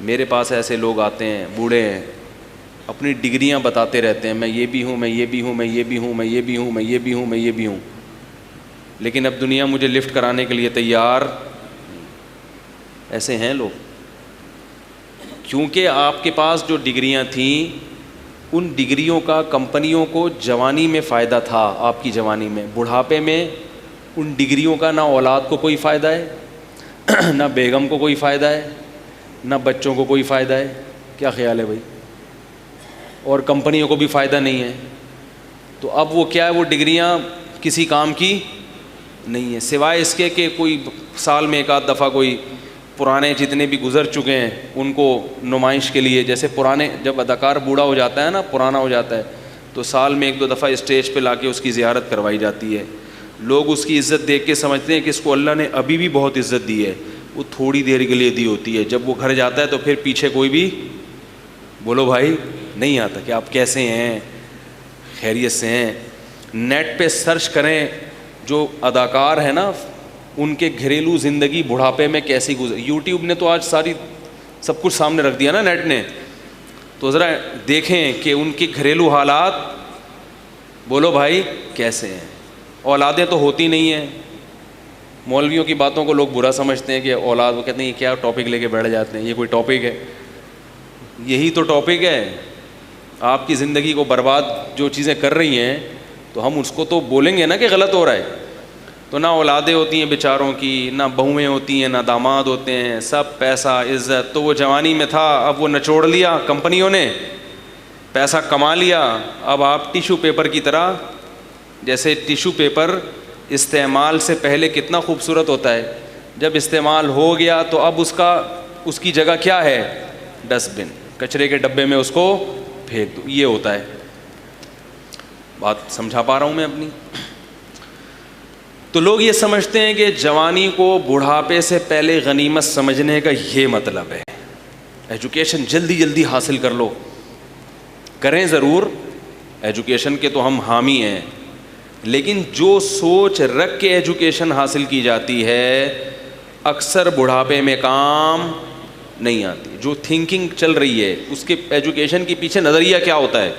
मेरे पास ऐसे लोग आते हैं, बूढ़े हैं, अपनी डिग्रियां बताते रहते हैं, मैं ये भी हूँ, मैं ये भी हूँ, मैं ये भी हूँ, मैं ये भी हूँ, मैं ये भी हूँ, मैं ये भी हूँ, लेकिन अब दुनिया मुझे लिफ्ट कराने के लिए तैयार। ऐसे हैं लोग, क्योंकि आपके पास जो डिग्रियां थीं, उन डिग्रियों का कंपनियों को जवानी में फ़ायदा था, आपकी जवानी में। बुढ़ापे में उन डिग्रियों का ना औलाद को कोई फ़ायदा है ना बेगम को कोई फ़ायदा है, ना बच्चों को कोई फ़ायदा है। क्या ख्याल है भाई? और कंपनियों को भी फ़ायदा नहीं है। तो अब वो क्या है, वो डिग्रियां किसी काम की नहीं है, सिवाय इसके कि कोई साल में एक आध दफ़ा कोई पुराने जितने भी गुज़र चुके हैं उनको नुमाइश के लिए, जैसे पुराने जब अदाकार बूढ़ा हो जाता है ना, पुराना हो जाता है, तो साल में एक दो दफ़ा स्टेज पे लाके उसकी ज़ियारत करवाई जाती है। लोग उसकी इज़्ज़त देख के समझते हैं कि इसको अल्लाह ने अभी भी बहुत इज़्ज़त दी है। वो थोड़ी देर के लिए दी होती है, जब वो घर जाता है तो फिर पीछे कोई भी, बोलो भाई, नहीं आता कि आप कैसे हैं, खैरियत से हैं। नेट पे सर्च करें, जो अदाकार है ना, उनके घरेलू ज़िंदगी बुढ़ापे में कैसी गुजर। यूट्यूब ने तो आज सारी सब कुछ सामने रख दिया ना, नेट ने, तो ज़रा देखें कि उनके घरेलू हालात, बोलो भाई, कैसे हैं। औलादें तो होती नहीं हैं। मौलवियों की बातों को लोग बुरा समझते हैं कि औलाद, वो कहते हैं ये क्या टॉपिक लेके बैठ जाते हैं, ये कोई टॉपिक है? यही तो टॉपिक है। आपकी ज़िंदगी को बर्बाद जो चीज़ें कर रही हैं, तो हम उसको तो बोलेंगे ना कि गलत हो रहा है। तो ना औलादें होती हैं बेचारों की, ना बहुएँ होती हैं, ना दामाद होते हैं, सब पैसा, इज़्ज़त। तो वो जवानी में था, अब वो निचोड़ लिया कंपनियों ने, पैसा कमा लिया। अब आप टिशू पेपर की तरह, जैसे टिशू पेपर इस्तेमाल से पहले कितना खूबसूरत होता है, जब इस्तेमाल हो गया तो अब उसकी जगह क्या है? डस्टबिन, कचरे के डब्बे में उसको फेंक दो। ये होता है। बात समझा पा रहा हूँ मैं अपनी? तो लोग ये समझते हैं कि जवानी को बुढ़ापे से पहले गनीमत समझने का ये मतलब है। एजुकेशन जल्दी जल्दी हासिल कर लो। करें ज़रूर, एजुकेशन के तो हम हामी हैं, लेकिन जो सोच रख के एजुकेशन हासिल की जाती है अक्सर बुढ़ापे में काम नहीं आती। जो थिंकिंग चल रही है, उसके एजुकेशन के पीछे नज़रिया क्या होता है,